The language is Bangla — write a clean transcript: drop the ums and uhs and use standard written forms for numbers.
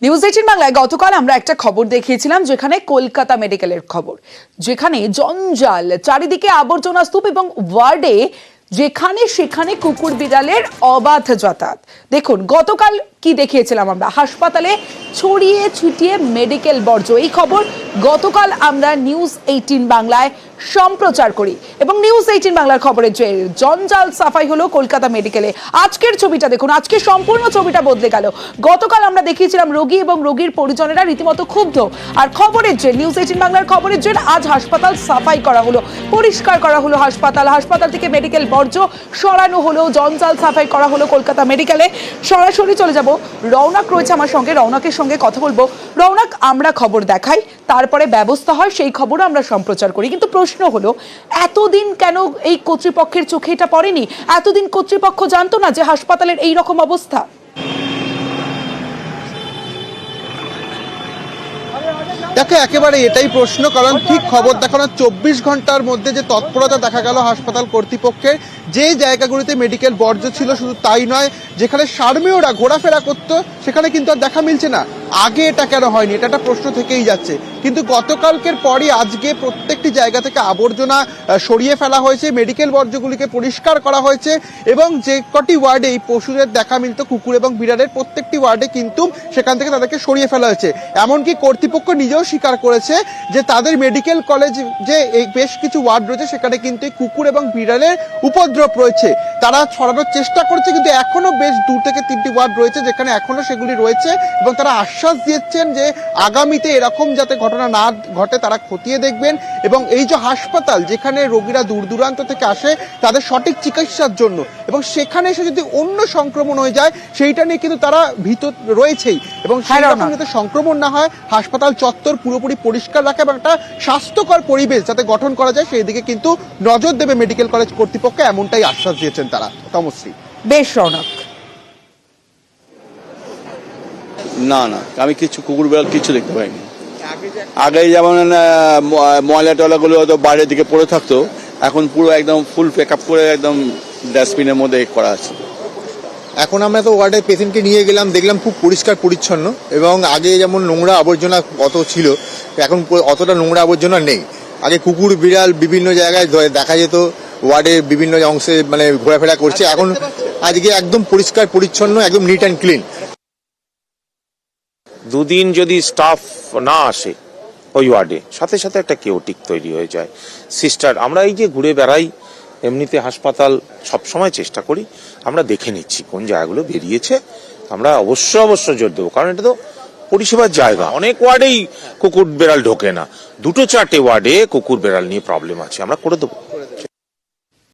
নিউজ 18 বাংলায় গতকাল আমরা একটা খবর দেখিয়েছিলাম, যেখানে কলকাতা মেডিকেলের খবর, যেখানে জঞ্জাল, চারিদিকে আবর্জনা স্তূপ এবং ওয়ার্ডে যেখানে সেখানে কুকুর বিড়ালের অবাধ যাতায়াত। দেখুন গতকাল কি দেখিয়েছিলাম আমরা, হাসপাতালে ছড়িয়ে ছিটিয়ে মেডিকেল বর্জ্য। এই খবর গতকাল আমরা নিউজ 18 বাংলায় সম্প্রচার করি এবং নিউজ 18 বাংলার খবরের যে জঞ্জাল সাফাই হলো কলকাতা মেডিকেলে। আজকের ছবিটা দেখুন, আজকে সম্পূর্ণ ছবিটা বদলে গেল। গতকাল আমরা দেখিয়েছিলাম রোগী এবং রোগীর পরিজনেরা রীতিমতো ক্ষুব্ধ, আর খবরের যে নিউজ 18 বাংলার খবরের যে আজ হাসপাতাল সাফাই করা হলো, পরিষ্কার করা হলো হাসপাতাল থেকে মেডিকেল বর্জ্য সরানো হলো, জঞ্জাল সাফাই করা হলো কলকাতা মেডিকেলে। সরাসরি চলে যাব, রৌনক রয়েছে আমার সঙ্গে, রৌনকের সঙ্গে কথা বলবো। রৌনক, আমরা খবর দেখাই, তারপরে ব্যবস্থা হয়, সেই খবরও আমরা সম্প্রচার করি, কিন্তু প্রশ্ন হলো এতদিন কেন এই কর্তৃপক্ষের চোখে এটা পড়েনি? এতদিন কর্তৃপক্ষ জানতো না যে হাসপাতালের এই রকম অবস্থা? দেখো, একেবারে এটাই প্রশ্ন, কারণ ঠিক খবর দেখানোর 24 ঘন্টার মধ্যে যে তৎপরতা দেখা গেল হাসপাতাল কর্তৃপক্ষের, যে জায়গাগুলিতে মেডিকেল বর্জ্য ছিল শুধু তাই নয়, যেখানে সার্মেয়রা ঘোরাফেরা করতো সেখানে কিন্তু আর দেখা মিলছে না। আগে এটা কেন হয়নি, এটা একটা প্রশ্ন থেকেই যাচ্ছে। কিন্তু গতকালকের পরই আজকে প্রত্যেকটি জায়গা থেকে আবর্জনা সরিয়ে ফেলা হয়েছে, মেডিকেল বর্জ্যগুলিকে পরিষ্কার করা হয়েছে এবং যে কটি ওয়ার্ডে এই পশুদের দেখা মিলত, কুকুর এবং বিড়ালের, প্রত্যেকটি ওয়ার্ডে কিন্তু সেখান থেকে তাদেরকে সরিয়ে ফেলা হয়েছে। এমনকি কর্তৃপক্ষ নিজেও স্বীকার করেছে যে তাদের মেডিকেল কলেজ যে এই বেশ কিছু ওয়ার্ড রয়েছে সেখানে কিন্তু এই কুকুর এবং বিড়ালের উপদ্রব রয়েছে। তারা ছড়ানোর চেষ্টা করছে, কিন্তু এখনো বেশ 2 থেকে 3টি ওয়ার্ড রয়েছে যেখানে এখনো সেগুলি রয়েছে এবং তারা আশ্বাস দিয়েছেন যে আগামীতে এরকম যাতে ঘটনা না ঘটে তারা খতিয়ে দেখবেন। এবং এই যে হাসপাতাল, যেখানে রোগীরা দূর দূরান্ত থেকে আসে তাদের সঠিক চিকিৎসার জন্য, এবং সেখানে এসে যদি অন্য সংক্রমণ হয়ে যায় সেইটা নিয়ে কিন্তু তারা ভীত রয়েছেই। এবং সেই রকম যাতে সংক্রমণ না হয়, হাসপাতাল চত্বর পুরোপুরি পরিষ্কার রাখা এবং একটা স্বাস্থ্যকর পরিবেশ যাতে গঠন করা যায় সেই দিকে কিন্তু নজর দেবে মেডিকেল কলেজ কর্তৃপক্ষ, এমনটাই আশ্বাস দিয়েছেন তারা। তমশ্রী। বেশ রৌনক। না না, আমি কিছু কুকুর বিড়াল কিছু দেখতে পাইনি। আগে যেমন ময়লা টলাগুলো হয়তো বাইরের দিকে পড়ে থাকতো, এখন পুরো একদম ফুল প্যাক আপ করে একদম ডাস্টবিনের মধ্যে করা আছে। এখন আমরা তো ওয়ার্ডের পেশেন্টকে নিয়ে গেলাম, দেখলাম খুব পরিষ্কার পরিচ্ছন্ন, এবং আগে যেমন নোংরা আবর্জনা কত ছিল এখন অতটা নোংরা আবর্জনা নেই। আগে কুকুর বিড়াল বিভিন্ন জায়গায় দেখা যেত, ওয়ার্ডের বিভিন্ন অংশে মানে ঘোরাফেরা করছে, এখন আজকে একদম পরিষ্কার পরিচ্ছন্ন, একদম নিট অ্যান্ড ক্লিন। দুদিন যদি স্টাফ না আসে ওই ওয়ার্ডে, সাথে সাথে একটা কেওটিক তৈরি হয়ে যায়। সিস্টার, আমরা এই যে ঘুরে বেড়াই, এমনিতে হাসপাতাল সবসময় চেষ্টা করি, আমরা দেখে নিচ্ছি কোন জায়গাগুলো বেরিয়েছে, আমরা অবশ্য জোর দেবো, কারণ এটা তো পরিষেবার জায়গা। অনেক ওয়ার্ডেই কুকুর বেড়াল ঢোকে না, 2-4টে ওয়ার্ডে কুকুর বেড়াল নিয়ে প্রবলেম আছে, আমরা করে দেবো।